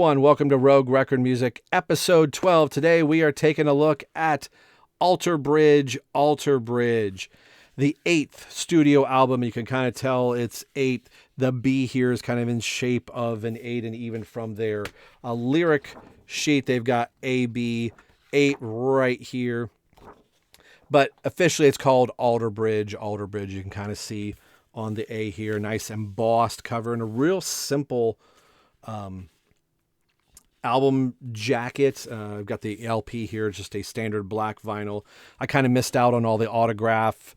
everyone. Welcome to Rogue Record Music, episode 12. Today we are taking a look at Alter Bridge, the 8th studio album. You can kind of tell it's 8. The B here is kind of in shape of an 8, and even from their lyric sheet, they've got A, B, 8 right here. But officially it's called Alter Bridge. Alter Bridge, you can kind of see on the A here, nice embossed cover and a real simple album jacket. I've got the LP here, just a standard black vinyl. I kind of missed out on all the autograph,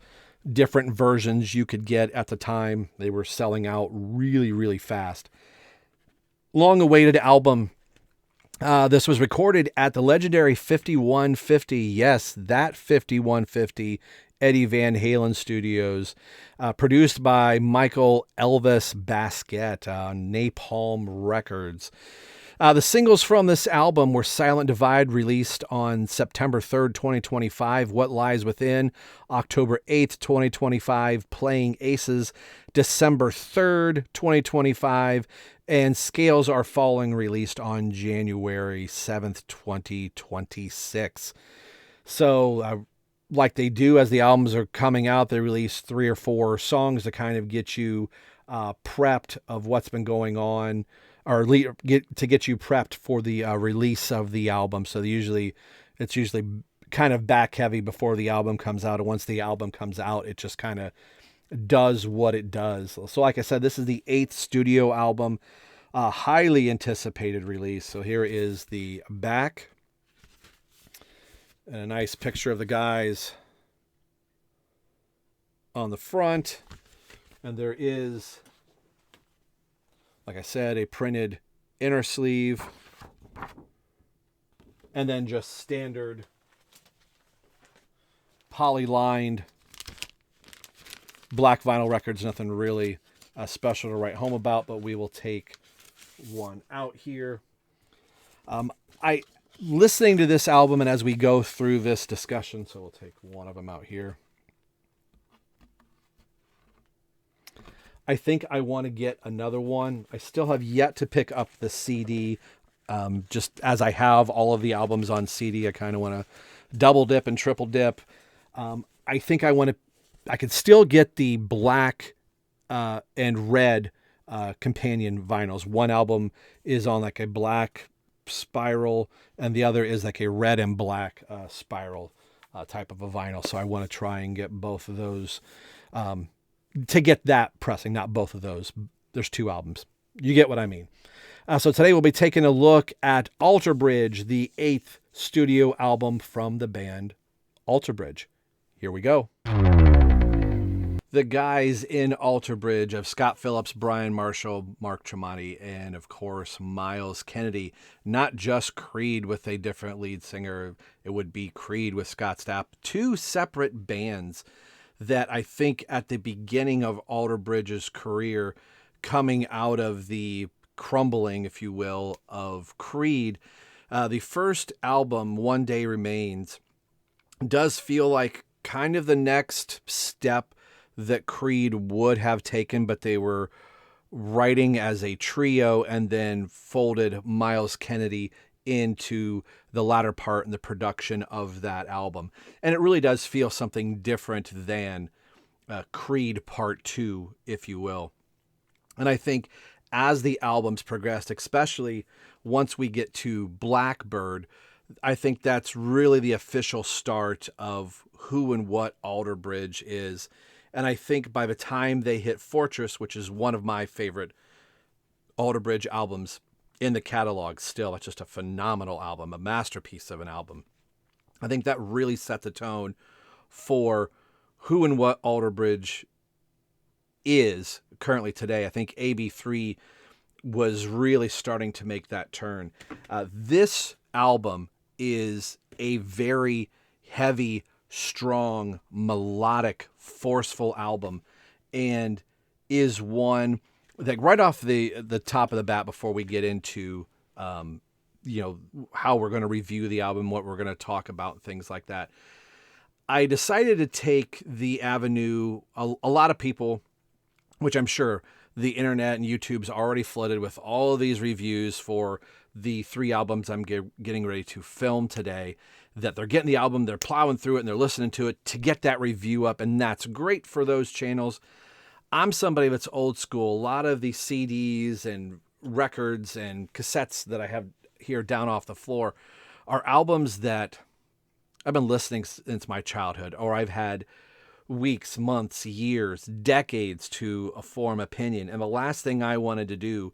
different versions you could get at the time. They were selling out really, really fast. Long-awaited album. This was recorded at the legendary 5150. Yes, that 5150 Eddie Van Halen Studios. Produced by Michael Elvis Basquette on Napalm Records. The singles from this album were Silent Divide, released on September 3rd, 2025. What Lies Within, October 8th, 2025. Playing Aces, December 3rd, 2025. And Scales Are Falling, released on January 7th, 2026. So, like they do as the albums are coming out, they release 3 or 4 songs to kind of get you prepped of what's been going on, or get you prepped for the release of the album. So it's usually kind of back heavy before the album comes out. And once the album comes out, it just kind of does what it does. So like I said, this is the 8th studio album, highly anticipated release. So here is the back. And a nice picture of the guys on the front. And there is, like I said, a printed inner sleeve. And then just standard poly-lined black vinyl records. Nothing really special to write home about, but we will take one out here. Listening to this album, and as we go through this discussion, so we'll take one of them out here. I think I want to get another one. I still have yet to pick up the CD. Just as I have all of the albums on CD, I kind of want to double dip and triple dip. I think I could still get the black and red companion vinyls. One album is on like a black spiral, and the other is like a red and black spiral type of a vinyl. So I want to try and get both of those to get that pressing, not both of those. There's 2 albums. You get what I mean. So today we'll be taking a look at Alter Bridge, the 8th studio album from the band Alter Bridge. Here we go. The guys in Alter Bridge of Scott Phillips, Brian Marshall, Mark Tremonti, and of course Miles Kennedy. Not just Creed with a different lead singer. It would be Creed with Scott Stapp. 2 separate bands that I think at the beginning of Alter Bridge's career, coming out of the crumbling, if you will, of Creed, the first album, One Day Remains, does feel like kind of the next step that Creed would have taken, but they were writing as a trio and then folded Miles Kennedy into the latter part in the production of that album. And it really does feel something different than Creed Part 2, if you will. And I think as the albums progressed, especially once we get to Blackbird, I think that's really the official start of who and what Alter Bridge is. And I think by the time they hit Fortress, which is one of my favorite Alter Bridge albums in the catalog still, it's just a phenomenal album, a masterpiece of an album. I think that really set the tone for who and what Alter Bridge is currently today. I think AB3 was really starting to make that turn. This album is a very heavy, strong, melodic, forceful album, and is one that right off the top of the bat, before we get into how we're going to review the album, what we're going to talk about, things like that, I decided to take the avenue. A lot of people, which I'm sure the internet and YouTube's already flooded with all of these reviews for the 3 albums I'm getting ready to film today, that they're getting the album, they're plowing through it, and they're listening to it to get that review up, and that's great for those channels. I'm somebody that's old school. A lot of the CDs and records and cassettes that I have here down off the floor are albums that I've been listening since my childhood, or I've had weeks, months, years, decades to form opinion. And the last thing I wanted to do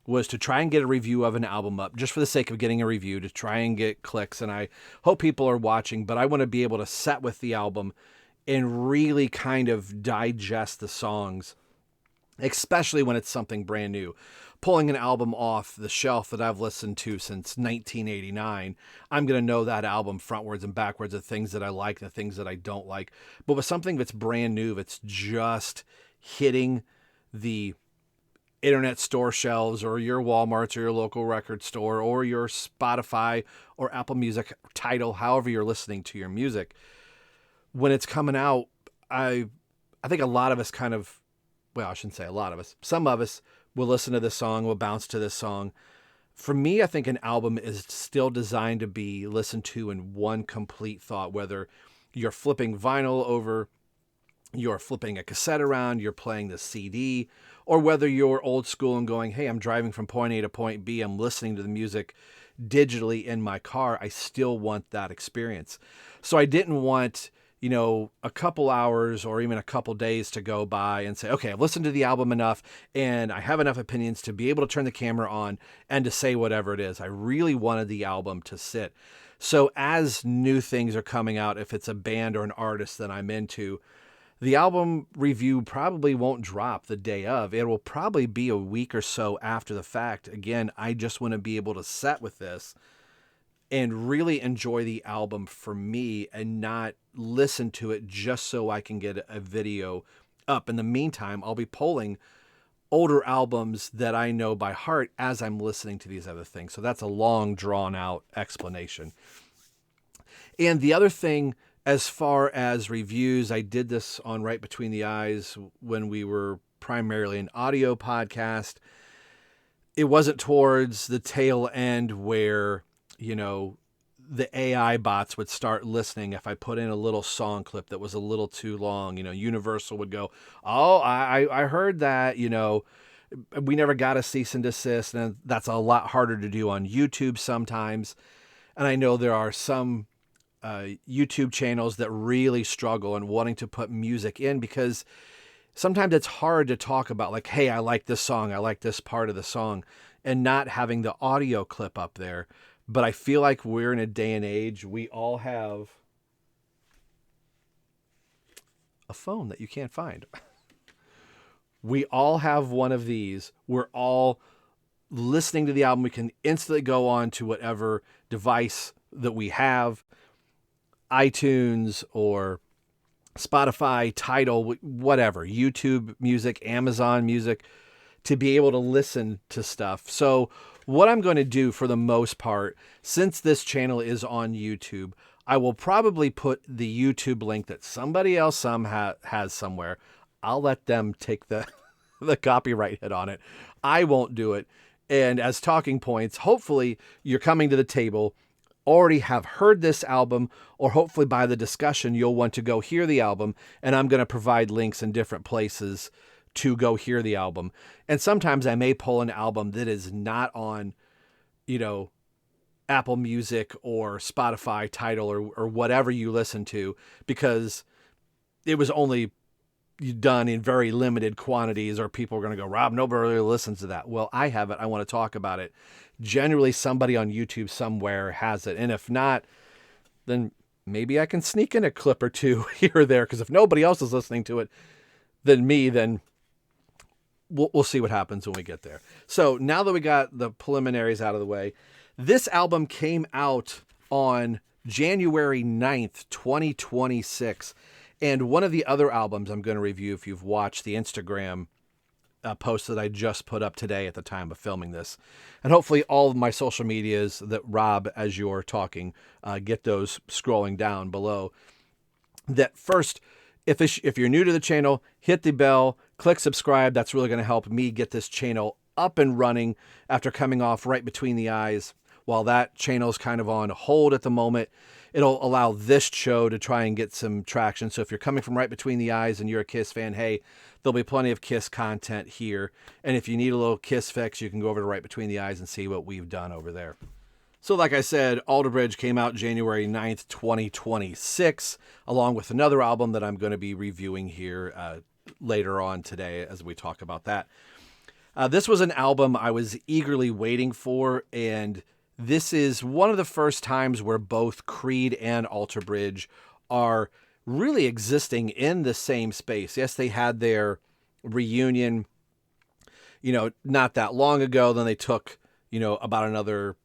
was to try and get a review of an album up just for the sake of getting a review, to try and get clicks. And I hope people are watching, but I want to be able to sit with the album and really kind of digest the songs, especially when it's something brand new. Pulling an album off the shelf that I've listened to since 1989, I'm going to know that album frontwards and backwards, the things that I like, the things that I don't like. But with something that's brand new, that's just hitting the internet store shelves or your Walmarts or your local record store or your Spotify or Apple Music title, however you're listening to your music, when it's coming out, I think a lot of us kind of, well, I shouldn't say a lot of us, some of us will listen to this song, will bounce to this song. For me, I think an album is still designed to be listened to in one complete thought, whether you're flipping vinyl over, you're flipping a cassette around, you're playing the CD, or whether you're old school and going, hey, I'm driving from point A to point B, I'm listening to the music digitally in my car, I still want that experience. So I didn't want, a couple hours or even a couple days to go by and say, okay, I've listened to the album enough and I have enough opinions to be able to turn the camera on and to say whatever it is. I really wanted the album to sit. So as new things are coming out, if it's a band or an artist that I'm into, the album review probably won't drop the day of. It will probably be a week or so after the fact. Again, I just want to be able to sit with this and really enjoy the album for me and not listen to it just so I can get a video up. In the meantime, I'll be polling older albums that I know by heart as I'm listening to these other things. So that's a long, drawn out explanation. And the other thing, as far as reviews, I did this on Right Between the Eyes when we were primarily an audio podcast. It wasn't towards the tail end where the AI bots would start listening if I put in a little song clip that was a little too long. Universal would go, oh, I heard that, we never got a cease and desist. And that's a lot harder to do on YouTube sometimes. And I know there are some YouTube channels that really struggle in wanting to put music in because sometimes it's hard to talk about like, hey, I like this song, I like this part of the song, and not having the audio clip up there. But I feel like we're in a day and age, we all have a phone that you can't find. We all have one of these. We're all listening to the album. We can instantly go on to whatever device that we have, iTunes or Spotify, Tidal, whatever, YouTube Music, Amazon Music, to be able to listen to stuff. So what I'm going to do for the most part, since this channel is on YouTube, I will probably put the YouTube link that somebody else has somewhere. I'll let them take the copyright hit on it. I won't do it. And as talking points, hopefully you're coming to the table, already have heard this album, or hopefully by the discussion, you'll want to go hear the album. And I'm going to provide links in different places to go hear the album. And sometimes I may pull an album that is not on, Apple Music or Spotify, Tidal, or whatever you listen to, because it was only done in very limited quantities, or people are going to go, Rob, nobody really listens to that. Well, I have it. I want to talk about it. Generally, somebody on YouTube somewhere has it. And if not, then maybe I can sneak in a clip or two here or there, because if nobody else is listening to it than me, then we'll see what happens when we get there. So now that we got the preliminaries out of the way, this album came out on January 9th, 2026. And one of the other albums I'm going to review, if you've watched the Instagram post that I just put up today at the time of filming this, and hopefully all of my social medias that Rob, as you're talking, get those scrolling down below. That first, if you're new to the channel, hit the bell, click subscribe. That's really going to help me get this channel up and running after coming off Right Between the Eyes. While that channel's kind of on hold at the moment, it'll allow this show to try and get some traction. So if you're coming from Right Between the Eyes and you're a Kiss fan, hey, there'll be plenty of Kiss content here. And if you need a little Kiss fix, you can go over to Right Between the Eyes and see what we've done over there. So like I said, Alter Bridge came out January 9th, 2026, along with another album that I'm going to be reviewing here later on today as we talk about that. This was an album I was eagerly waiting for, and this is one of the first times where both Creed and Alter Bridge are really existing in the same space. Yes, they had their reunion, not that long ago. Then they took, about another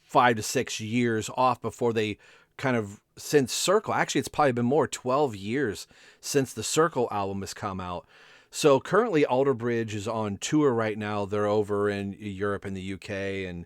5 to 6 years off before they kind of, since Circle, actually it's probably been more, 12 years since the Circle album has come out. So currently Alter Bridge is on tour right now. They're over in Europe and the UK and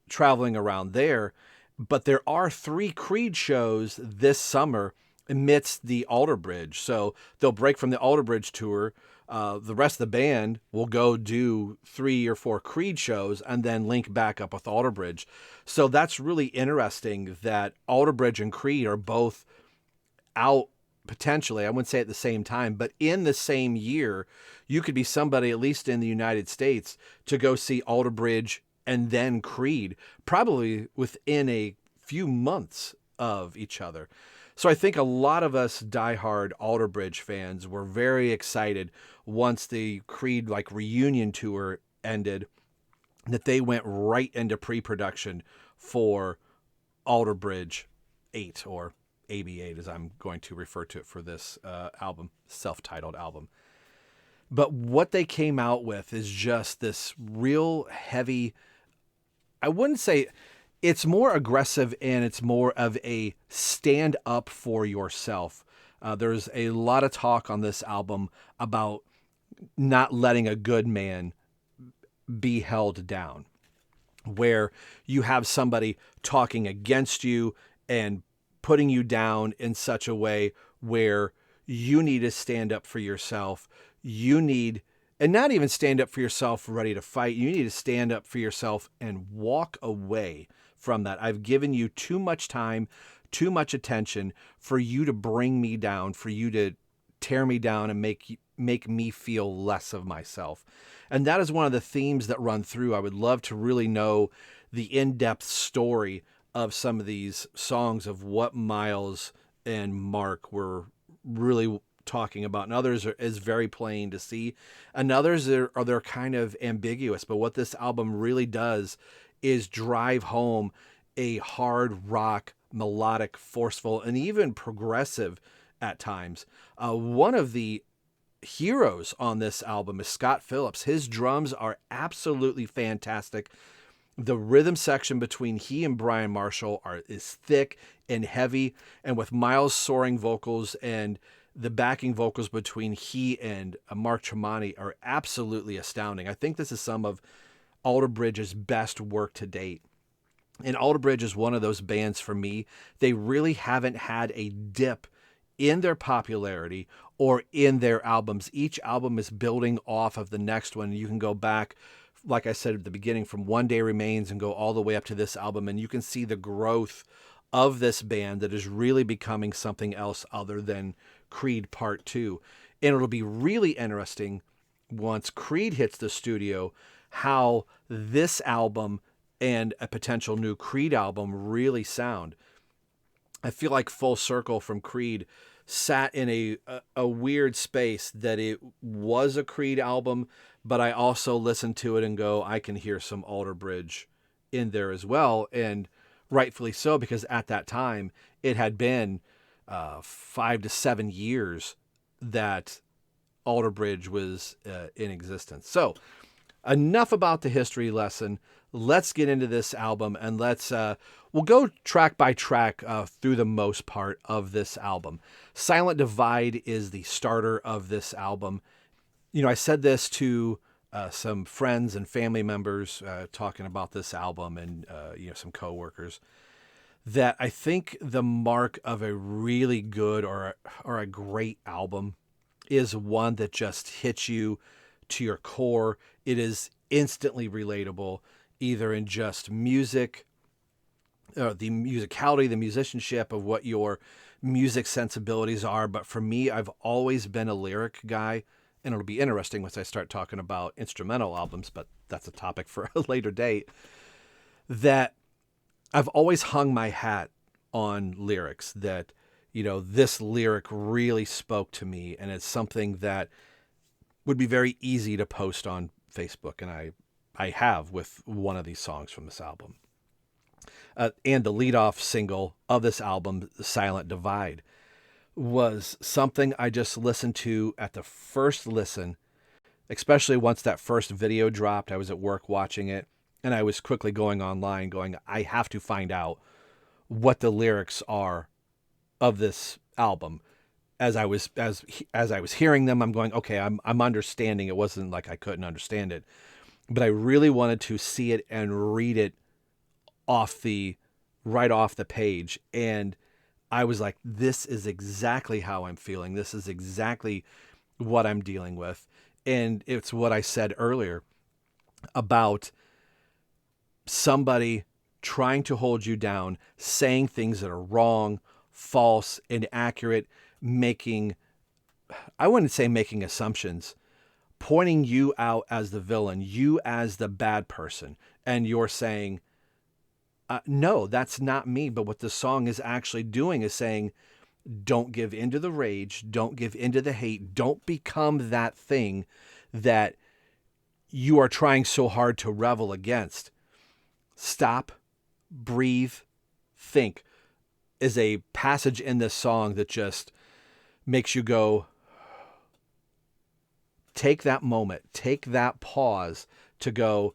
traveling around there. But there are 3 Creed shows this summer amidst the Alter Bridge. So they'll break from the Alter Bridge tour. The rest of the band will go do 3 or 4 Creed shows and then link back up with Alter Bridge. So that's really interesting that Alter Bridge and Creed are both out potentially, I wouldn't say at the same time, but in the same year. You could be somebody, at least in the United States, to go see Alter Bridge and then Creed, probably within a few months of each other. So I think a lot of us diehard Alter Bridge fans were very excited once the Creed reunion tour ended, that they went right into pre-production for Alter Bridge 8, or AB8 as I'm going to refer to it for this album, self-titled album. But what they came out with is just this real heavy, I wouldn't say, it's more aggressive and it's more of a stand up for yourself. There's a lot of talk on this album about not letting a good man be held down, where you have somebody talking against you and putting you down in such a way where you need to stand up for yourself. You need, and not even stand up for yourself ready to fight. You need to stand up for yourself and walk away from that. I've given you too much time, too much attention for you to bring me down, for you to tear me down and make me feel less of myself. And that is one of the themes that run through. I would love to really know the in-depth story of some of these songs, of what Miles and Mark were really talking about, and others is very plain to see, and others they're kind of ambiguous. But what this album really does is drive home a hard rock, melodic, forceful, and even progressive at times. One of the heroes on this album is Scott Phillips. His drums are absolutely fantastic. The rhythm section between he and Brian Marshall is thick and heavy, and with Miles' soaring vocals and the backing vocals between he and Mark Tremonti are absolutely astounding. I think this is some of Alter Bridge's best work to date. And Alter Bridge is one of those bands for me. They really haven't had a dip in their popularity or in their albums. Each album is building off of the next one. You can go back, like I said at the beginning, from One Day Remains and go all the way up to this album, and you can see the growth of this band that is really becoming something else other than Creed Part 2. And it'll be really interesting once Creed hits the studio, how this album and a potential new Creed album really sound. I feel like Full Circle from Creed sat in a weird space, that it was a Creed album, but I also listened to it and go, I can hear some Alter Bridge in there as well. And rightfully so, because at that time it had been 5 to 7 years that Alter Bridge was in existence. So enough about the history lesson. Let's get into this album, and we'll go track by track through the most part of this album. Silent Divide is the starter of this album. I said this to some friends and family members talking about this album, and some coworkers, that I think the mark of a really good or a great album is one that just hits you to your core. It is instantly relatable, either in just music, the musicality, the musicianship of what your music sensibilities are. But for me, I've always been a lyric guy, and it'll be interesting once I start talking about instrumental albums, but that's a topic for a later date, that I've always hung my hat on lyrics, that, this lyric really spoke to me, and it's something that would be very easy to post on Facebook. And I have with one of these songs from this album. And the leadoff single of this album, Silent Divide, was something I just listened to at the first listen, especially once that first video dropped. I was at work watching it, and I was quickly going online going, I have to find out what the lyrics are of this album. As I was hearing them, I'm going, okay, I'm understanding. It wasn't like I couldn't understand it, but I really wanted to see it and read it right off the page. And I was like, this is exactly how I'm feeling. This is exactly what I'm dealing with. And it's what I said earlier about somebody trying to hold you down, saying things that are wrong, false, inaccurate, I wouldn't say making assumptions, pointing you out as the villain, you as the bad person. And you're saying, no, that's not me. But what the song is actually doing is saying, don't give into the rage. Don't give into the hate. Don't become that thing that you are trying so hard to rebel against. Stop, breathe, think is a passage in this song that just makes you go, take that moment, take that pause to go,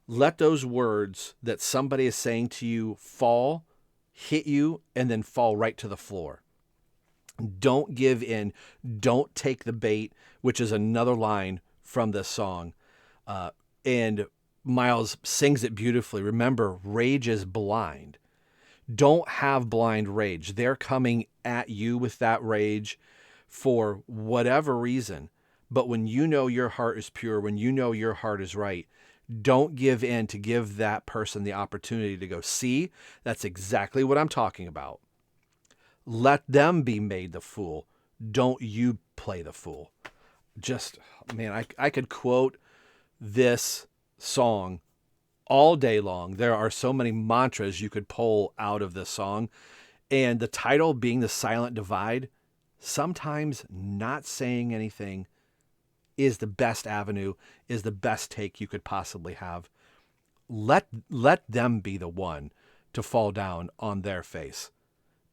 let those words that somebody is saying to you fall, hit you, and then fall right to the floor. Don't give in. Don't take the bait, which is another line from this song. And Miles sings it beautifully. Remember, rage is blind. Don't have blind rage. They're coming at you with that rage for whatever reason. But when you know your heart is pure, when you know your heart is right, don't give in to give that person the opportunity to go, see, that's exactly what I'm talking about. Let them be made the fool. Don't you play the fool. Just, man, I could quote this song all day long. There are so many mantras you could pull out of this song. And the title being The Silent Divide, sometimes not saying anything is the best avenue, is the best take you could possibly have. Let them be the one to fall down on their face.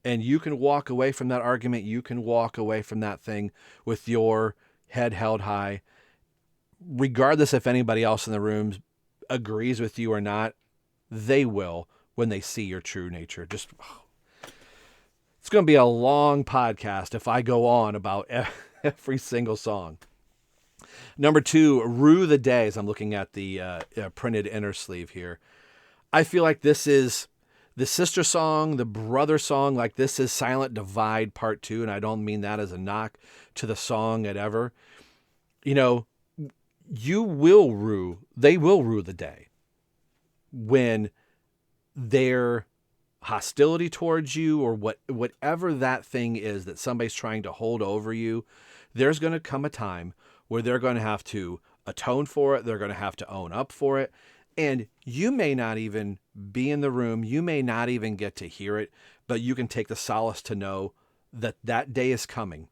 And you can walk away from that argument. You can walk away from that thing with your head held high, regardless if anybody else in the room agrees with you or not. They will when they see your true nature. It's going to be a long podcast if I go on about every single song. Number 2, Rue the Day, as I'm looking at the printed inner sleeve here. I feel like this is the sister song, the brother song. Like, this is Silent Divide Part 2, and I don't mean that as a knock to the song at ever. They will rue the day when their hostility towards you, or whatever that thing is that somebody's trying to hold over you. There's going to come a time where they're going to have to atone for it. They're going to have to own up for it. And you may not even be in the room. You may not even get to hear it, but you can take the solace to know that that day is coming.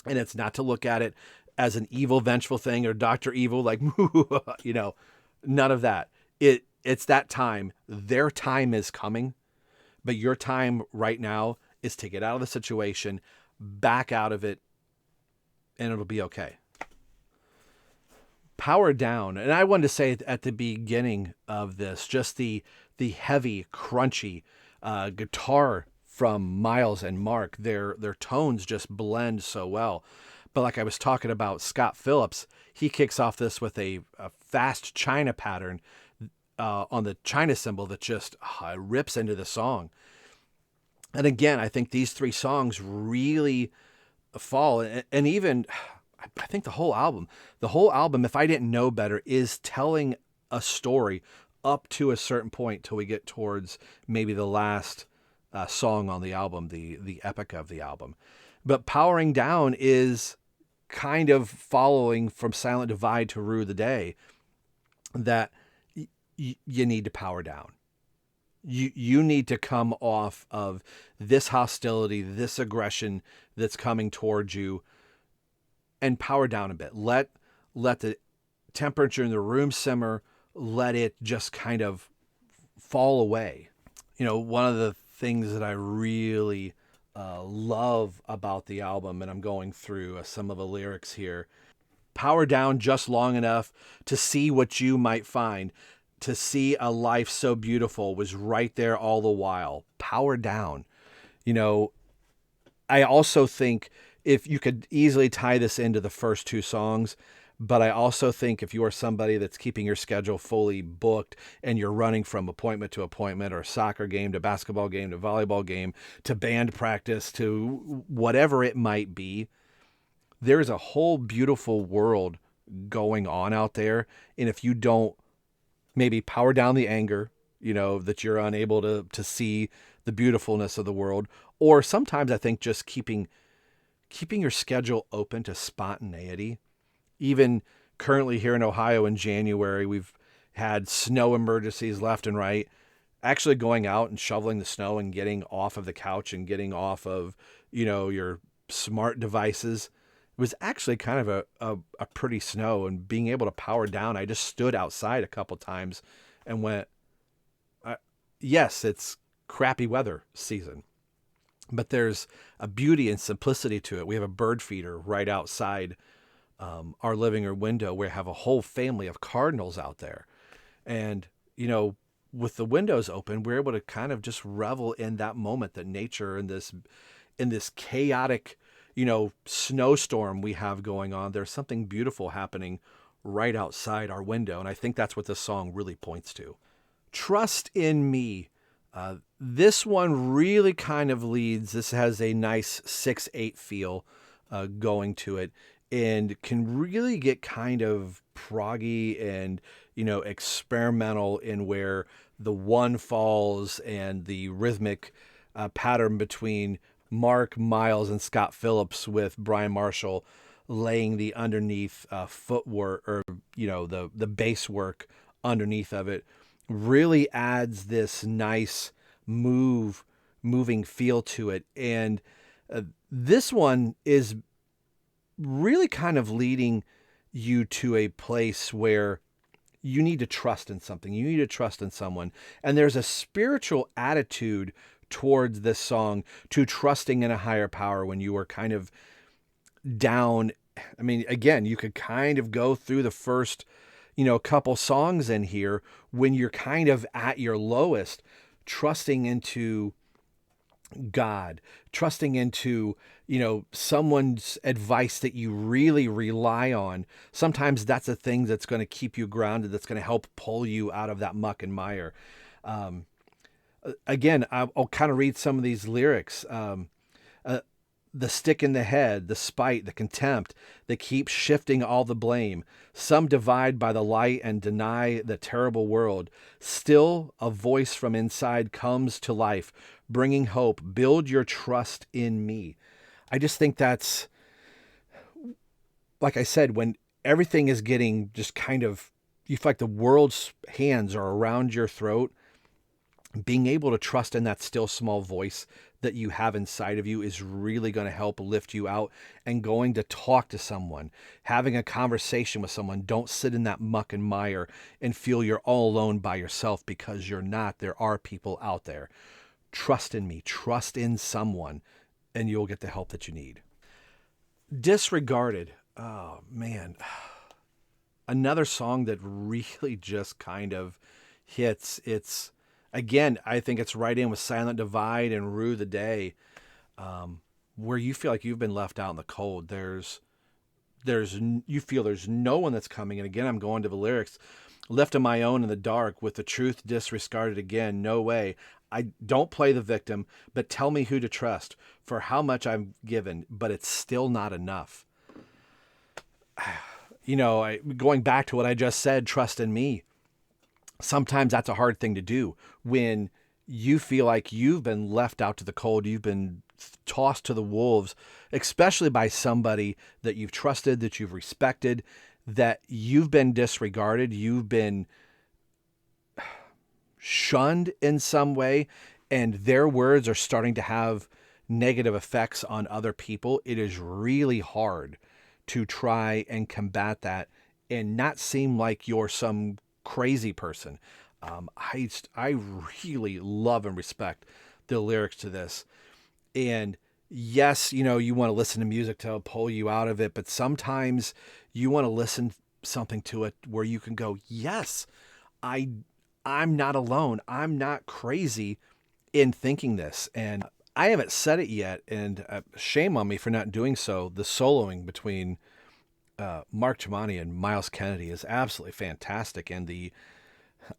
And it's not to look at it as an evil, vengeful thing or Dr. Evil, like, none of that. It's that time. Their time is coming, but your time right now is to get out of the situation, back out of it, and it'll be okay. Power Down. And I wanted to say at the beginning of this, just the heavy, crunchy guitar from Miles and Mark, their tones just blend so well. But like I was talking about Scott Phillips, he kicks off this with a fast China pattern on the China cymbal that just rips into the song. And again, I think these 3 songs really fall. And even, I think the whole album, if I didn't know better, is telling a story up to a certain point till we get towards maybe the last song on the album, the epic of the album. But Powering Down is kind of following from Silent Divide to Rue the Day, that you need to power down. You need to come off of this hostility, this aggression that's coming towards you, and power down a bit. Let the temperature in the room simmer. Let it just kind of fall away. One of the things that I really love about the album, and I'm going through some of the lyrics here. Power down just long enough to see what you might find. To see a life so beautiful was right there all the while. Power down. I also think if you could easily tie this into the first two songs, but I also think if you are somebody that's keeping your schedule fully booked and you're running from appointment to appointment, or soccer game to basketball game to volleyball game to band practice to whatever it might be, there's a whole beautiful world going on out there. And if you don't maybe power down the anger, that you're unable to see the beautifulness of the world, or sometimes I think just keeping your schedule open to spontaneity. Even currently here in Ohio in January, we've had snow emergencies left and right. Actually going out and shoveling the snow and getting off of the couch and getting off of, your smart devices. It was actually kind of a pretty snow, and being able to power down. I just stood outside a couple times and went, yes, it's crappy weather season, but there's a beauty and simplicity to it. We have a bird feeder right outside our living room window. We have a whole family of cardinals out there. And, with the windows open, we're able to kind of just revel in that moment that nature in this chaotic, snowstorm we have going on. There's something beautiful happening right outside our window. And I think that's what this song really points to. Trust in Me. This one really kind of leads. This has a nice 6/8 feel going to it, and can really get kind of proggy and, experimental in where the one falls and the rhythmic pattern between Mark Miles and Scott Phillips, with Brian Marshall laying the underneath footwork, or, the bass work underneath of it, really adds this nice moving feel to it. And this one is really kind of leading you to a place where you need to trust in something. You need to trust in someone. And there's a spiritual attitude towards this song, to trusting in a higher power when you are kind of down. I mean, again, you could kind of go through the first, couple songs in here when you're kind of at your lowest, trusting into God, trusting into, someone's advice that you really rely on. Sometimes that's a thing that's going to keep you grounded, that's going to help pull you out of that muck and mire. Again, I'll kind of read some of these lyrics. The stick in the head, the spite, the contempt that keeps shifting all the blame. Some divide by the light and deny the terrible world. Still, a voice from inside comes to life, bringing hope. Build your trust in me. I just think that's, like I said, when everything is getting just kind of, you feel like the world's hands are around your throat, being able to trust in that still small voice that you have inside of you is really going to help lift you out. And going to talk to someone, having a conversation with someone. Don't sit in that muck and mire and feel you're all alone by yourself, because you're not. There are people out there. Trust in me, trust in someone, and you'll get the help that you need. Disregarded. Oh man. Another song that really just kind of hits. Again, I think it's right in with Silent Divide and Rue the Day, where you feel like you've been left out in the cold. You feel there's no one that's coming. And again, I'm going to the lyrics. Left on my own in the dark, with the truth disregarded again. No way. I don't play the victim, but tell me who to trust, for how much I've given, but it's still not enough. going back to what I just said, trust in me. Sometimes that's a hard thing to do when you feel like you've been left out to the cold, you've been tossed to the wolves, especially by somebody that you've trusted, that you've respected, that you've been disregarded, you've been shunned in some way, and their words are starting to have negative effects on other people. It is really hard to try and combat that and not seem like you're some crazy person. I really love and respect the lyrics to this. And yes, you want to listen to music to pull you out of it, but sometimes you want to listen something to it where you can go, yes, I'm not alone. I'm not crazy in thinking this. And I haven't said it yet, and shame on me for not doing so. The soloing between Mark Tremonti and Miles Kennedy is absolutely fantastic. And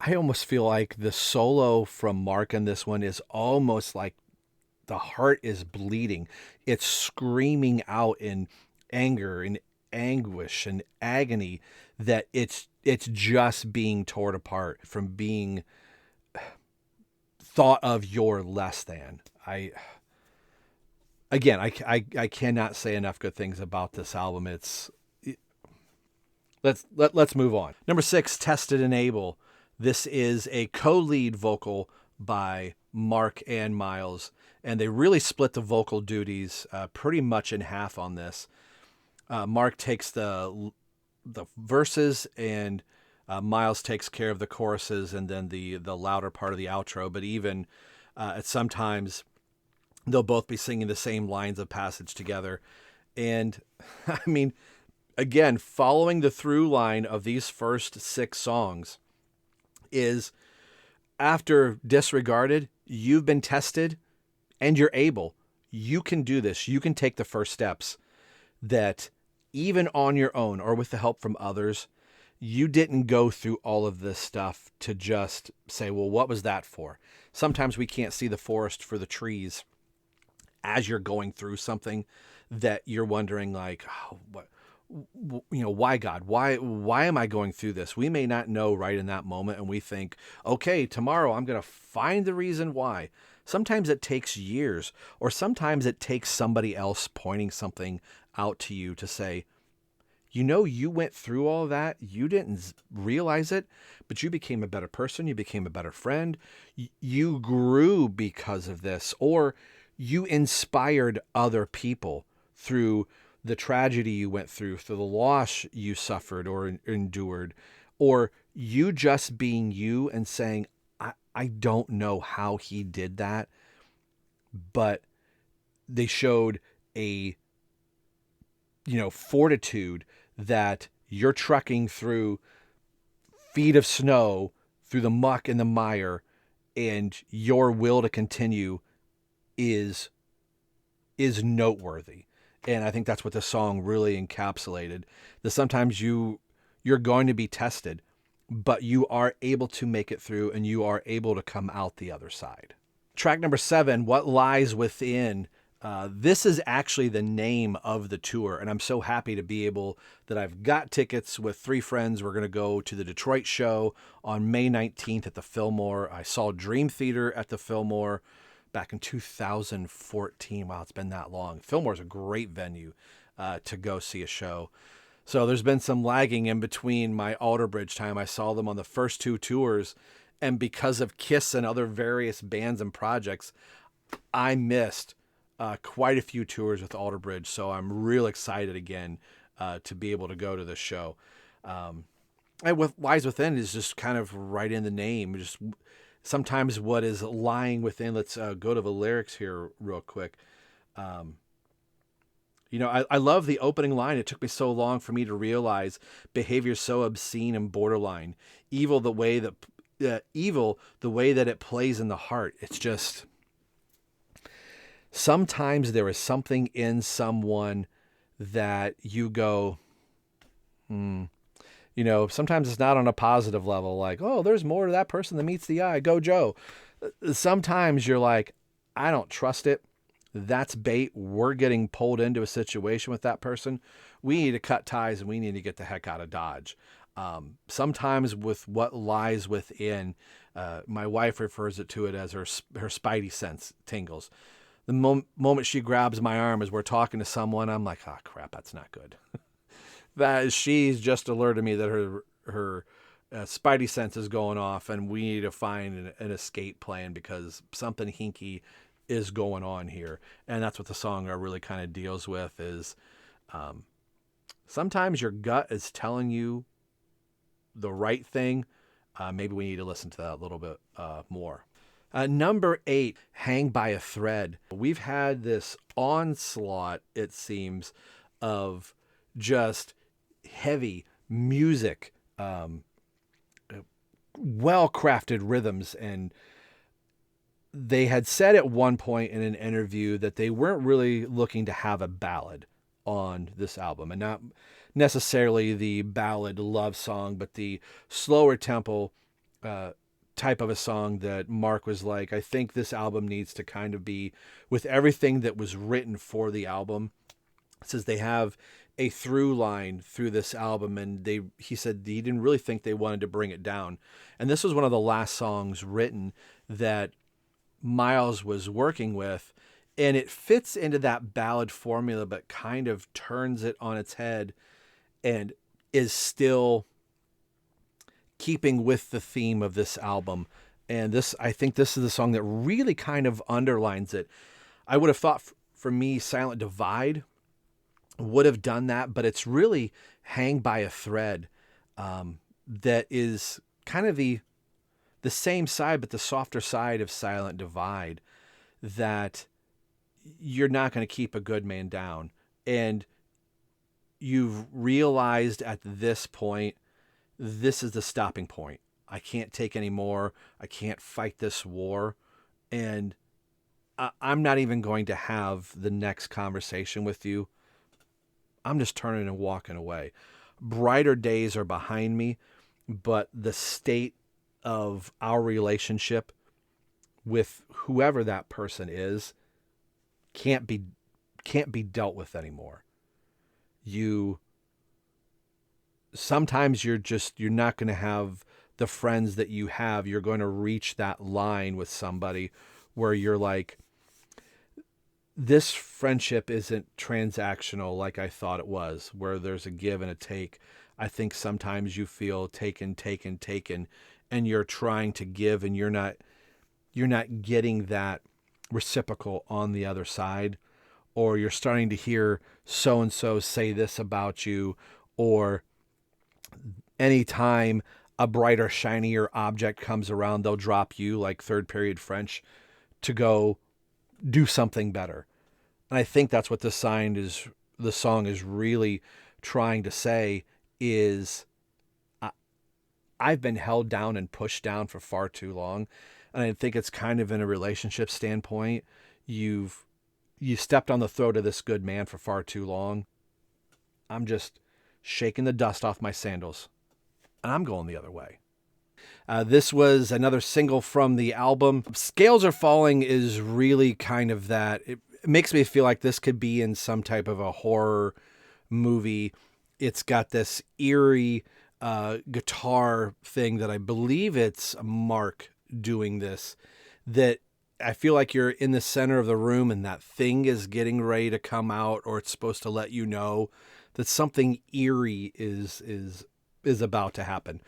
I almost feel like the solo from Mark in this one is almost like the heart is bleeding. It's screaming out in anger and anguish and agony that it's just being torn apart from being thought of you're less than. I cannot say enough good things about this album. Let's move on. Number 6, Tested and Able. This is a co-lead vocal by Mark and Miles, and they really split the vocal duties pretty much in half on this. Mark takes the verses, and Miles takes care of the choruses, and then the louder part of the outro. But even at sometimes they'll both be singing the same lines of passage together. And I mean, again, following the through line of these first 6 songs is, after Disregarded, you've been tested and you're able. You can do this. You can take the first steps that even on your own or with the help from others, you didn't go through all of this stuff to just say, well, what was that for? Sometimes we can't see the forest for the trees as you're going through something that you're wondering, like, oh, why God? Why am I going through this? We may not know right in that moment, and we think, okay, tomorrow I'm going to find the reason why. Sometimes it takes years, or sometimes it takes somebody else pointing something out to you to say, you went through all that. You didn't realize it, but you became a better person. You became a better friend. You grew because of this, or you inspired other people through the tragedy you went through the loss you suffered or endured, or you just being you and saying, I don't know how he did that, but they showed a, fortitude that you're trekking through feet of snow, through the muck and the mire, and your will to continue is noteworthy. And I think that's what the song really encapsulated. That sometimes you're going to be tested, but you are able to make it through, and you are able to come out the other side. Track number 7, What Lies Within. This is actually the name of the tour, and I'm so happy to be able that I've got tickets with 3 friends. We're going to go to the Detroit show on May 19th at the Fillmore. I saw Dream Theater at the Fillmore back in 2014. Wow, it's been that long. Fillmore's a great venue to go see a show. So there's been some lagging in between my Alter Bridge time. I saw them on the first 2 tours, and because of Kiss and other various bands and projects, I missed quite a few tours with Alter Bridge. So I'm real excited again to be able to go to this show. And what lies within is just kind of right in the name. Just sometimes what is lying within. Let's go to the lyrics here real quick. I love the opening line. It took me so long for me to realize behavior so obscene and borderline. Evil the way that it plays in the heart. It's just, sometimes there is something in someone that you go, sometimes it's not on a positive level, like, oh, there's more to that person than meets the eye. Go Joe. Sometimes you're like, I don't trust it. that's bait. We're getting pulled into a situation with that person. We need to cut ties and we need to get the heck out of Dodge. Sometimes with what lies within, my wife refers to it as her spidey sense tingles. The moment she grabs my arm as we're talking to someone, I'm like, oh crap, that's not good. She's just alerted me that her spidey sense is going off, and we need to find an escape plan because something hinky is going on here. And that's what the song really kind of deals with is sometimes your gut is telling you the right thing. Maybe we need to listen to that a little bit more. Number 8, Hang by a Thread. We've had this onslaught, it seems, of just heavy music, well-crafted rhythms, and they had said at one point in an interview that they weren't really looking to have a ballad on this album, and not necessarily the ballad love song, but the slower tempo type of a song that Mark was like, I think this album needs to kind of be with everything that was written for the album. It says they have a through line through this album, and he said he didn't really think they wanted to bring it down. And this was one of the last songs written that Miles was working with, and it fits into that ballad formula, but kind of turns it on its head and is still keeping with the theme of this album. And I think this is the song that really kind of underlines it. I would have thought for me, Silent Divide would have done that, but it's really Hang by a Thread that is kind of the same side, but the softer side of Silent Divide, that you're not going to keep a good man down. And you've realized at this point, this is the stopping point. I can't take any more. I can't fight this war. And I'm not even going to have the next conversation with you. I'm just turning and walking away. Brighter days are behind me, but the state of our relationship with whoever that person is can't be dealt with anymore. Sometimes you're not going to have the friends that you have. You're going to reach that line with somebody where you're like, this friendship isn't transactional like I thought it was, where there's a give and a take. I think sometimes you feel taken, and you're trying to give, and you're not getting that reciprocal on the other side, or you're starting to hear so-and-so say this about you, or anytime a brighter, shinier object comes around, they'll drop you like third period French to go do something better. And I think that's what the song is really trying to say is, I've been held down and pushed down for far too long. And I think it's kind of in a relationship standpoint. You stepped on the throat of this good man for far too long. I'm just shaking the dust off my sandals, and I'm going the other way. This was another single from the album. Scales Are Falling is really kind of that. It makes me feel like this could be in some type of a horror movie. It's got this eerie guitar thing that I believe it's Mark doing this, that I feel like you're in the center of the room and that thing is getting ready to come out, or it's supposed to let you know that something eerie is about to happen.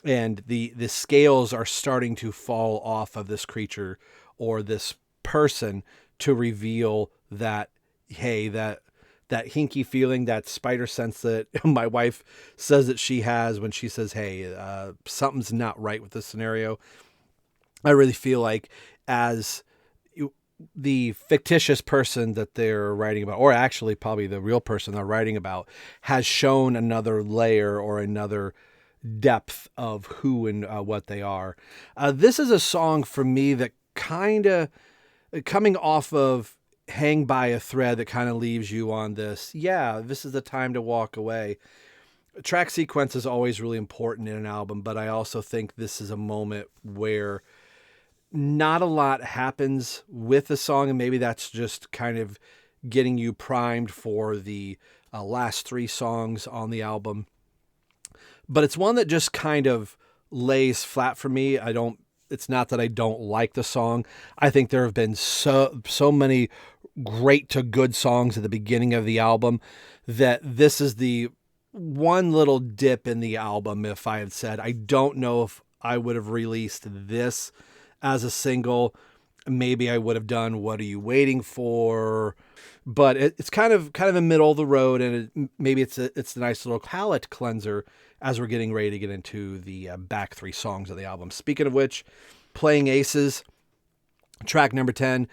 And the scales are starting to fall off of this creature or this person to reveal that, hey, that hinky feeling, that spider sense that my wife says that she has when she says, hey, something's not right with this scenario. I really feel like as the fictitious person that they're writing about, or actually probably the real person they're writing about, has shown another layer or another depth of who and what they are. This is a song for me that kind of, coming off of Hang by a Thread, that kind of leaves you on this, this is the time to walk away. Track sequence is always really important in an album, but I also think this is a moment where not a lot happens with the song, and maybe that's just kind of getting you primed for the last 3 songs on the album. But it's one that just kind of lays flat for me. It's not that I don't like the song. I think there have been so many great to good songs at the beginning of the album that this is the one little dip in the album. If I had said, I don't know if I would have released this as a single, maybe I would have done What Are You Waiting For? But it's kind of in the middle of the road, and maybe it's a nice little palate cleanser as we're getting ready to get into the back 3 songs of the album. Speaking of which, Playing Aces, track number 10.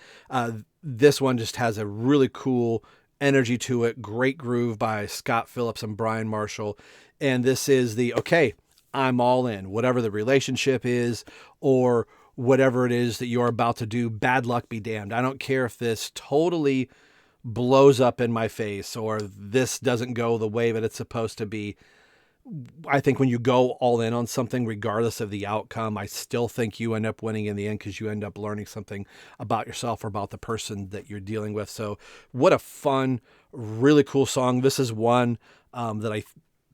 This one just has a really cool energy to it. Great groove by Scott Phillips and Brian Marshall. And this is okay, I'm all in. Whatever the relationship is, or whatever it is that you're about to do, bad luck be damned. I don't care if this totally blows up in my face or this doesn't go the way that it's supposed to be. I think when you go all in on something, regardless of the outcome, I still think you end up winning in the end because you end up learning something about yourself or about the person that you're dealing with. So what a fun, really cool song. This is one that I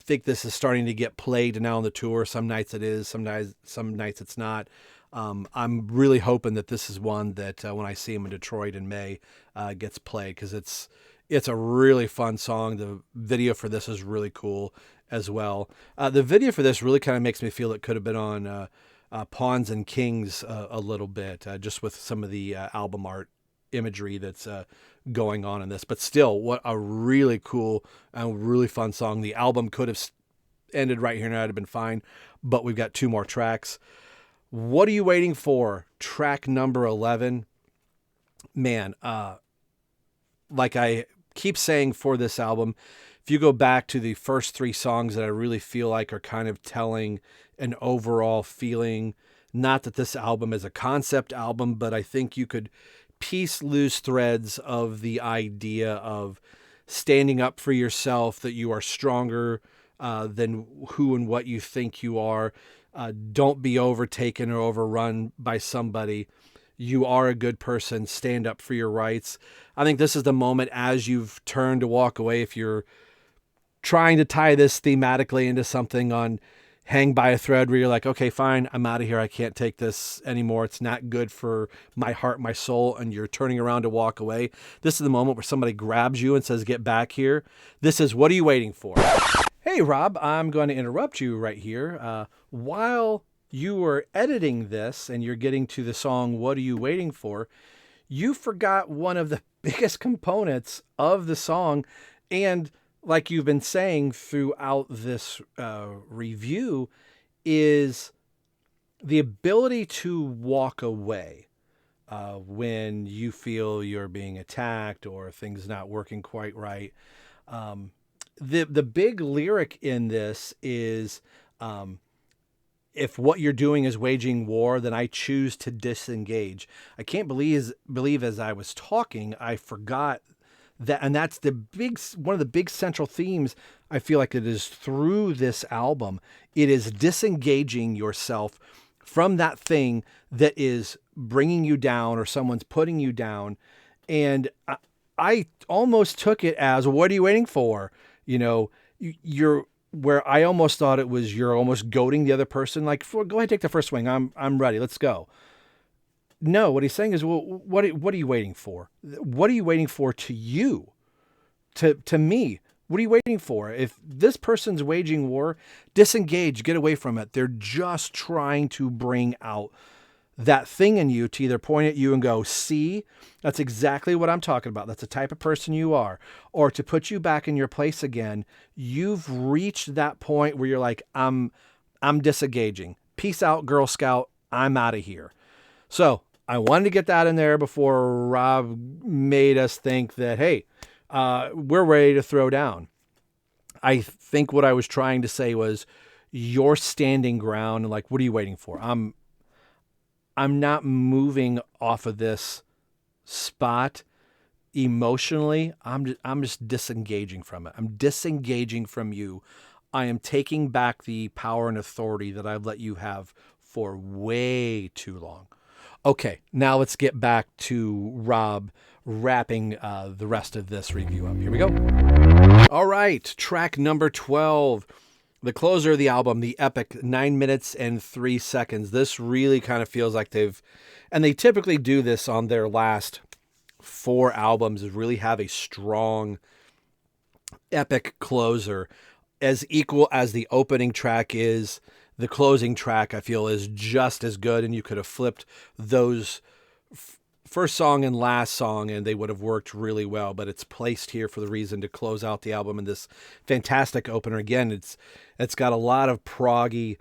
think this is starting to get played now on the tour. Some nights it is, some nights it's not. I'm really hoping that this is one that when I see him in Detroit in May gets played, because it's a really fun song. The video for this is really cool as well. The video for this really kind of makes me feel it could have been on Pawns and Kings a little bit, just with some of the album art imagery that's going on in this. But still, what a really cool and really fun song. The album could have ended right here and I'd have been fine, but we've got 2 more tracks. What Are You Waiting For? Track number 11. Man, like I keep saying for this album, if you go back to the first 3 songs that I really feel like are kind of telling an overall feeling, not that this album is a concept album, but I think you could piece loose threads of the idea of standing up for yourself, that you are stronger than who and what you think you are. Don't be overtaken or overrun by somebody. You are a good person. Stand up for your rights. I think this is the moment as you've turned to walk away, if you're trying to tie this thematically into something on Hang by a Thread, where you're like, okay, fine, I'm out of here. I can't take this anymore. It's not good for my heart, my soul. And you're turning around to walk away. This is the moment where somebody grabs you and says, get back here. This is What Are You Waiting For? Hey, Rob, I'm going to interrupt you right here. While you were editing this and you're getting to the song, What Are You Waiting For? You forgot one of the biggest components of the song. And like you've been saying throughout this review, is the ability to walk away when you feel you're being attacked or things not working quite right. The big lyric in this is, if what you're doing is waging war, then I choose to disengage. I can't believe as I was talking, I forgot that, and that's one of the big central themes. I feel like it is through this album. It is disengaging yourself from that thing that is bringing you down, or someone's putting you down. And I almost took it as, what are you waiting for? You're where I almost thought it was, you're almost goading the other person. Like, go ahead, take the first swing. I'm ready. Let's go. No, what he's saying is, well, what are you waiting for? What are you waiting for to you? To me, what are you waiting for? If this person's waging war, disengage, get away from it. They're just trying to bring out that thing in you to either point at you and go, see, that's exactly what I'm talking about. That's the type of person you are. Or to put you back in your place again. You've reached that point where you're like, I'm disengaging. Peace out, Girl Scout. I'm out of here. So I wanted to get that in there before Rob made us think that, hey, we're ready to throw down. I think what I was trying to say was, you're standing ground and like, what are you waiting for? I'm not moving off of this spot emotionally. I'm just disengaging from it. I'm disengaging from you. I am taking back the power and authority that I've let you have for way too long. Okay, now let's get back to Rob wrapping the rest of this review up. Here we go. All right, track number 12, the closer of the album, the epic 9 minutes and 3 seconds. This really kind of feels like they typically do this on their last 4 albums, is really have a strong, epic closer. As equal as the opening track is, the closing track, I feel, is just as good, and you could have flipped those first song and last song, and they would have worked really well, but it's placed here for the reason to close out the album in this fantastic opener. Again, it's got a lot of proggy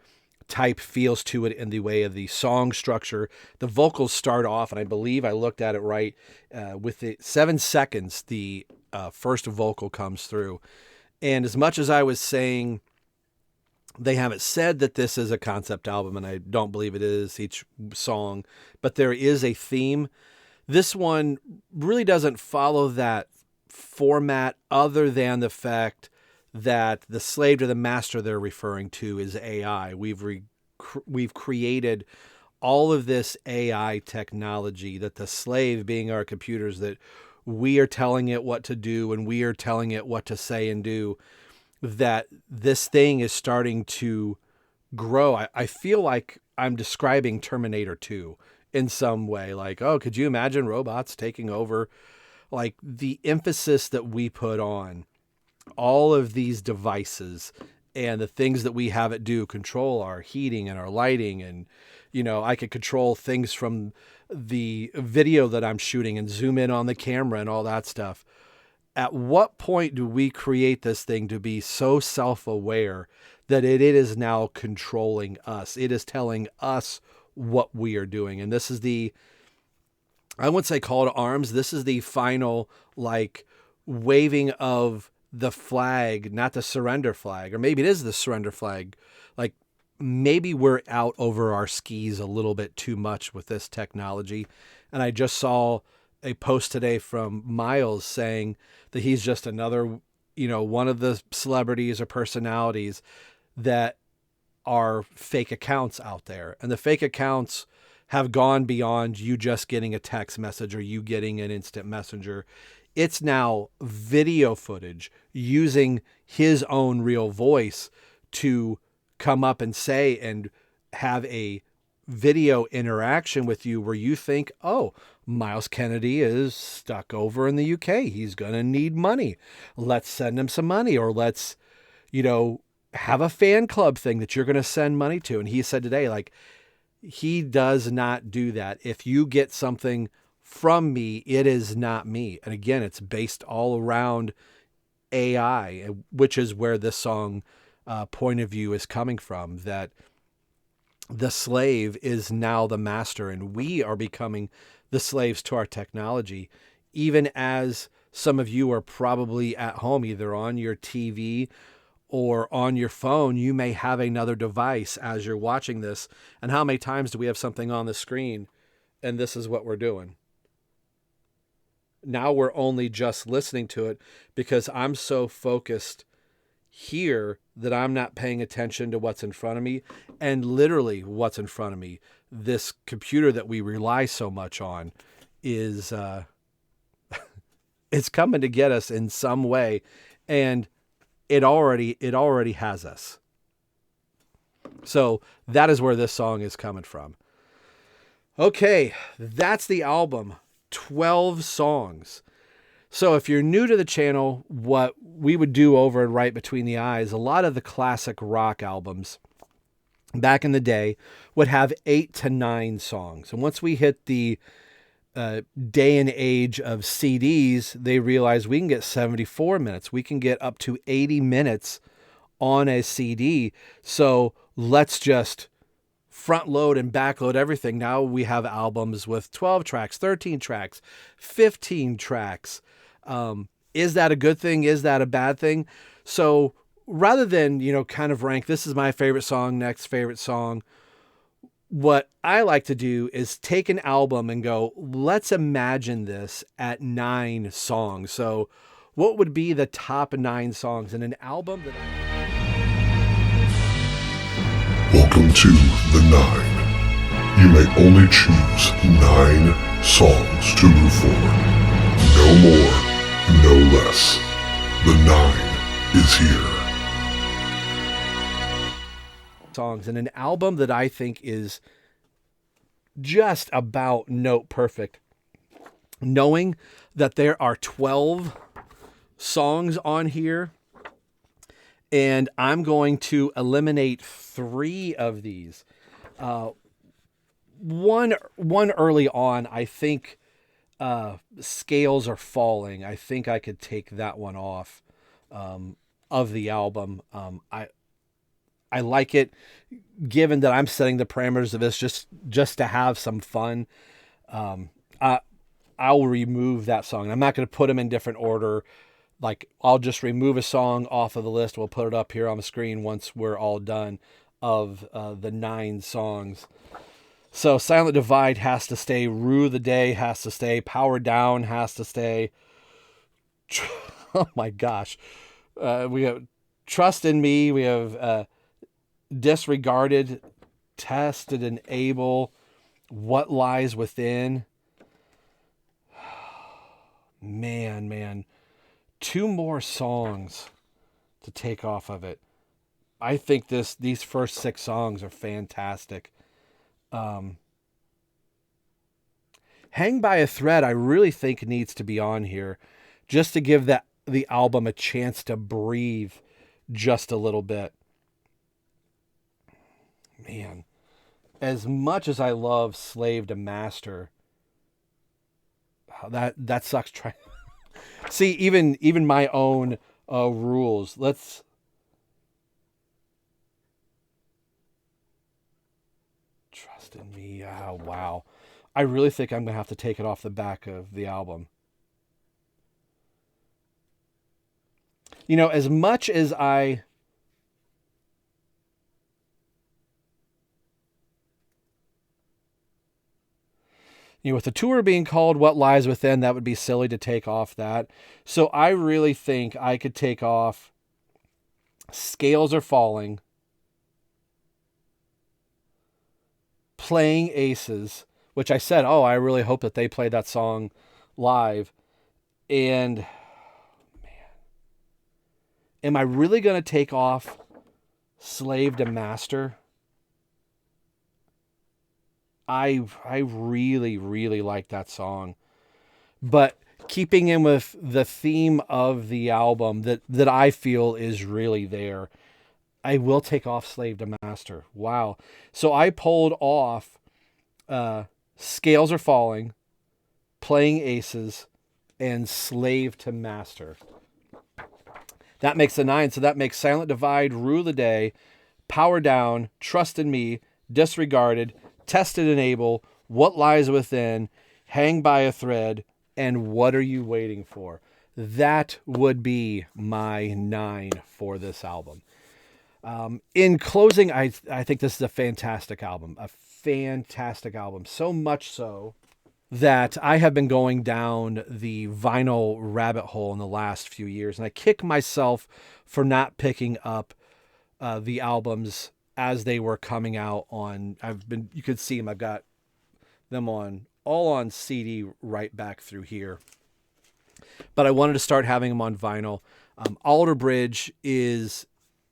type feels to it in the way of the song structure. The vocals start off, and I believe I looked at it right, with the 7 seconds, the first vocal comes through. And as much as I was saying, they haven't said that this is a concept album, and I don't believe it is each song, but there is a theme. This one really doesn't follow that format, other than the fact that the slave to the master they're referring to is AI. We've created all of this AI technology, that the slave being our computers, that we are telling it what to do and we are telling it what to say and do, that this thing is starting to grow. I feel like I'm describing Terminator 2 in some way. Like, oh, could you imagine robots taking over? Like, the emphasis that we put on all of these devices and the things that we have it do, control our heating and our lighting. And, I could control things from the video that I'm shooting and zoom in on the camera and all that stuff. At what point do we create this thing to be so self-aware that it is now controlling us? It is telling us what we are doing. And this is I wouldn't say call to arms. This is the final, waving of the flag, not the surrender flag, or maybe it is the surrender flag. Like, maybe we're out over our skis a little bit too much with this technology. And I just saw a post today from Miles saying that he's just another, one of the celebrities or personalities that are fake accounts out there. And the fake accounts have gone beyond you just getting a text message or you getting an instant messenger. It's now video footage using his own real voice to come up and say and have a video interaction with you where you think, oh, Miles Kennedy is stuck over in the UK. He's going to need money. Let's send him some money, or let's, have a fan club thing that you're going to send money to. And he said today, he does not do that. If you get something from me, it is not me. And again, it's based all around AI, which is where this song point of view is coming from, that the slave is now the master and we are becoming the slaves to our technology. Even as some of you are probably at home, either on your TV or on your phone, you may have another device as you're watching this. And how many times do we have something on the screen and this is what we're doing? Now we're only just listening to it because I'm so focused here that I'm not paying attention to what's in front of me, and literally what's in front of me. This computer that we rely so much on is it's coming to get us in some way, and it already has us. So that is where this song is coming from. Okay, that's the album. 12 songs. So if you're new to the channel, what we would do over at Right Between the Eyes, a lot of the classic rock albums back in the day would have 8 to 9 songs. And once we hit the day and age of CDs, they realized we can get 74 minutes. We can get up to 80 minutes on a CD. So let's just front load and back load everything. Now we have albums with 12 tracks, 13 tracks, 15 tracks. Is that a good thing? Is that a bad thing? So rather than, kind of rank, this is my favorite song, next favorite song, what I like to do is take an album and go, let's imagine this at 9 songs. So what would be the top 9 songs in an album that Welcome to the 9. You may only choose 9 songs to move forward. No more, no less. The 9 is here. Songs, and an album that I think is just about note perfect. Knowing that there are 12 songs on here, and I'm going to eliminate 3 of these. One early on, I think Scales Are Falling. I think I could take that one off of the album. I like it, given that I'm setting the parameters of this just to have some fun. I'll remove that song. I'm not going to put them in different order. Like, I'll just remove a song off of the list. We'll put it up here on the screen once we're all done of the 9 songs. So Silent Divide has to stay. Rue the Day has to stay. Power Down has to stay. Oh my gosh. We have Trust in Me. We have Disregarded, Tested and Able, What Lies Within. Man. 2 more songs to take off of it. I think these first 6 songs are fantastic. Hang by a Thread, I really think needs to be on here just to give the album a chance to breathe just a little bit. Man, as much as I love Slave to Master, that sucks. See, even my own rules. Let's Trust in Me. Oh, wow. I really think I'm going to have to take it off the back of the album. You know, as much as with the tour being called What Lies Within, that would be silly to take off that. So I really think I could take off Scales Are Falling, Playing Aces, which I said, I really hope that they play that song live. And, man, am I really going to take off Slave to Master? I really, really like that song. But keeping in with the theme of the album that I feel is really there, I will take off Slave to Master. Wow. So I pulled off Scales Are Falling, Playing Aces, and Slave to Master. That makes the 9. So that makes Silent Divide, Rue the Day, Power Down, Trust in Me, Disregarded, Tested and Able, What Lies Within, Hang by a Thread, and What Are You Waiting For? That would be my 9 for this album. In closing, I think this is a fantastic album. So much so that I have been going down the vinyl rabbit hole in the last few years, and I kick myself for not picking up the albums as they were coming out on. You could see them. I've got them all on CD right back through here, but I wanted to start having them on vinyl. Alter Bridge is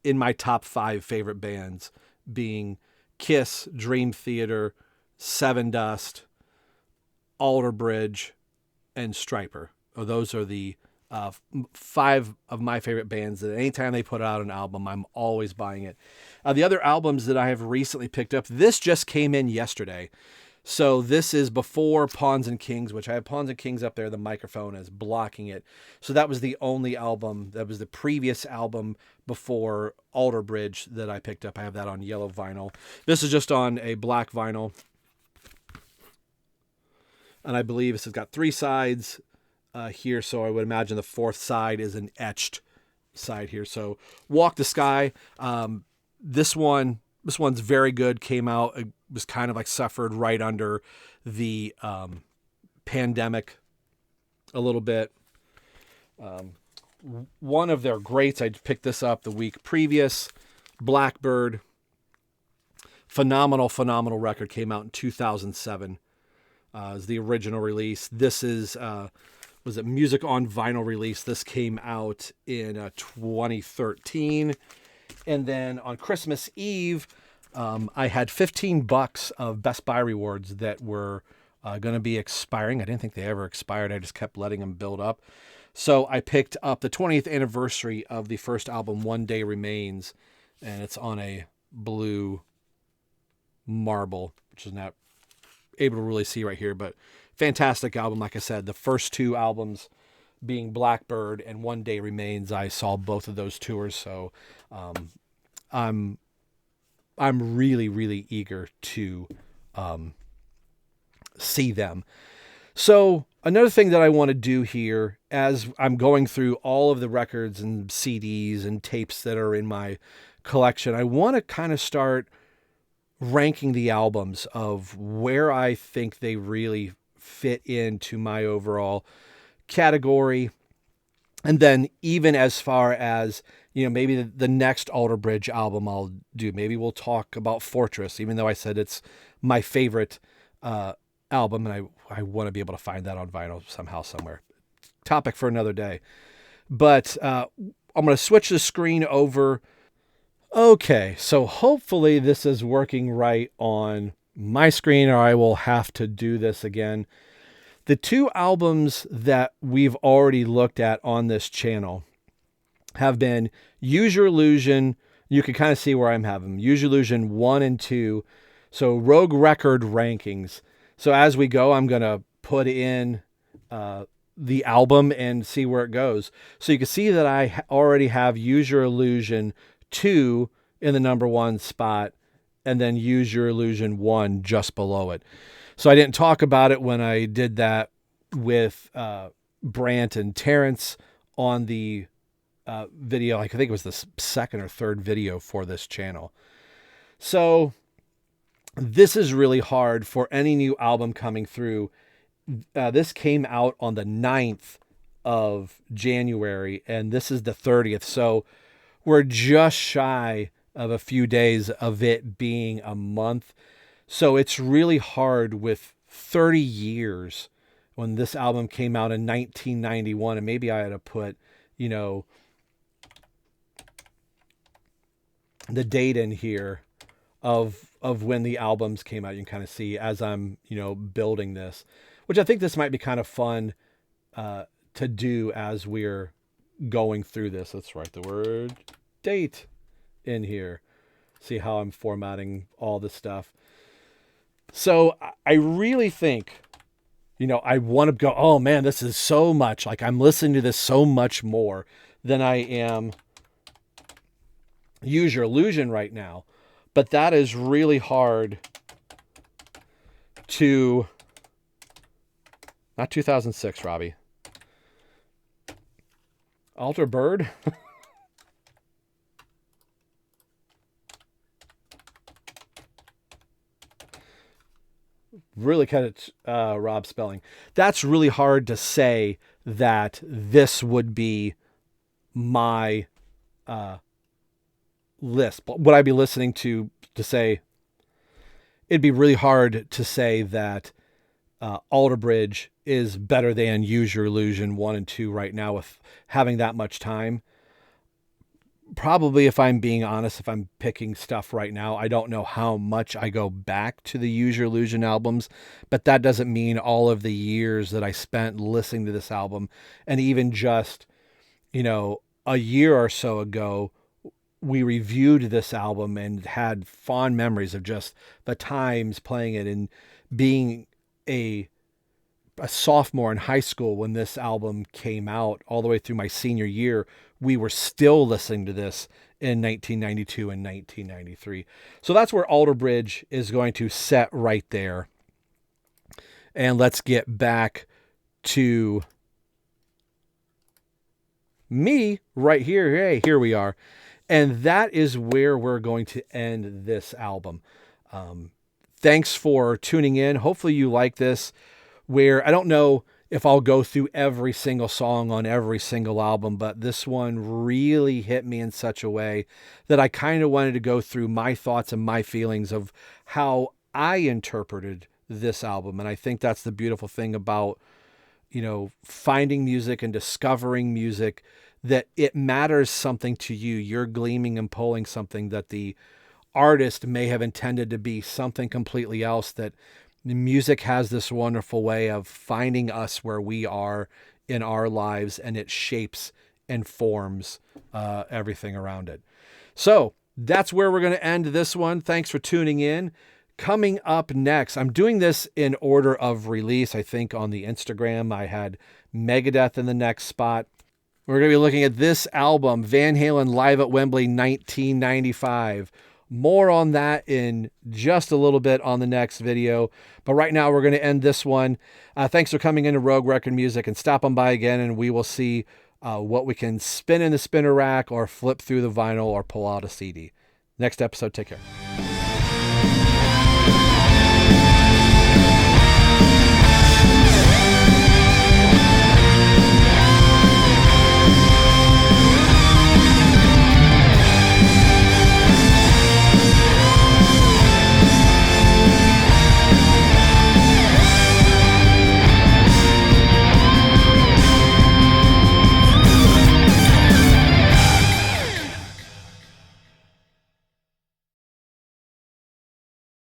in my top 5 favorite bands, being Kiss, Dream Theater, Seven Dust, Alter Bridge, and Stryper. Those are the 5 of my favorite bands that anytime they put out an album, I'm always buying it. The other albums that I have recently picked up, this just came in yesterday. So this is before Pawns and Kings, which I have Pawns and Kings up there. The microphone is blocking it. So that was the only album, that was the previous album before Alter Bridge that I picked up. I have that on yellow vinyl. This is just on a black vinyl. And I believe this has got 3 sides here. So I would imagine the 4th side is an etched side here. So Walk the Sky. This one's very good. Came out, it was kind of like suffered right under the pandemic a little bit. One of their greats, I picked this up the week previous, Blackbird. phenomenal record. Came out in 2007. Is the original release. This is was it Music on Vinyl release. This came out in 2013. And then on Christmas Eve, I had $15 of Best Buy rewards that were going to be expiring. I didn't think they ever expired. I just kept letting them build up. So I picked up the 20th anniversary of the first album, One Day Remains, and it's on a blue marble, which is not able to really see right here, but fantastic album. Like I said, the first two albums being Blackbird and One Day Remains, I saw both of those tours. So I'm really eager to see them. So another thing that I want to do here, as I'm going through all of the records and CDs and tapes that are in my collection, I want to kind of start ranking the albums of where I think they really fit into my overall category. And then even as far as, maybe the next Alter Bridge album I'll do, maybe we'll talk about Fortress, even though I said it's my favorite album, and I want to be able to find that on vinyl somehow, somewhere. Topic for another day. But I'm going to switch the screen over. Okay, so hopefully this is working right on my screen, or I will have to do this again. The two albums that we've already looked at on this channel have been Use Your Illusion. You can kind of see where I'm having them. Use Your Illusion 1 and 2. So Rogue Record rankings. So as we go, I'm going to put in the album and see where it goes. So you can see that I already have Use Your Illusion 2 in the number 1 spot, and then Use Your Illusion 1 just below it. So I didn't talk about it when I did that with Brant and Terrence on the video. I think it was the second or third video for this channel. So this is really hard for any new album coming through. This came out on the 9th of January, and this is the 30th. So we're just shy of a few days of it being a month. So it's really hard with 30 years when this album came out in 1991. And maybe I had to put, the date in here of when the albums came out. You can kind of see as I'm, building this, which I think this might be kind of fun to do as we're going through this. Let's write the word date in here. See how I'm formatting all this stuff. So I really think, I want to go, oh man, this is so much. Like I'm listening to this so much more than I am Use Your Illusion right now. But that is really hard to, not 2006, Robbie. Alter Bird. Really kind of Rob spelling. That's really hard to say that this would be my list. But would I be listening to say, it'd be really hard to say that Alter Bridge is better than Use Your Illusion 1 and 2 right now with having that much time. Probably, if I'm being honest, if I'm picking stuff right now, I don't know how much I go back to the Use Your Illusion albums, but that doesn't mean all of the years that I spent listening to this album. And even just, a year or so ago, we reviewed this album and had fond memories of just the times playing it and being a sophomore in high school when this album came out all the way through my senior year. We were still listening to this in 1992 and 1993. So that's where Alter Bridge is going to set right there. And let's get back to me right here. Hey, here we are. And that is where we're going to end this album. Thanks for tuning in. Hopefully you like this, where I don't know if I'll go through every single song on every single album, but this one really hit me in such a way that I kind of wanted to go through my thoughts and my feelings of how I interpreted this album. And I think that's the beautiful thing about, finding music and discovering music, that it matters something to you. You're gleaming and pulling something that the artist may have intended to be something completely else, that music has this wonderful way of finding us where we are in our lives, and it shapes and forms everything around it. So that's where we're going to end this one. Thanks for tuning in. Coming up next, I'm doing this in order of release. I think on the Instagram, I had Megadeth in the next spot. We're going to be looking at this album, Van Halen Live at Wembley 1995. More on that in just a little bit on the next video. But right now, we're going to end this one. Thanks for coming into Rogue Record Music, and stop on by again, and we will see what we can spin in the spinner rack or flip through the vinyl or pull out a CD. Next episode, take care.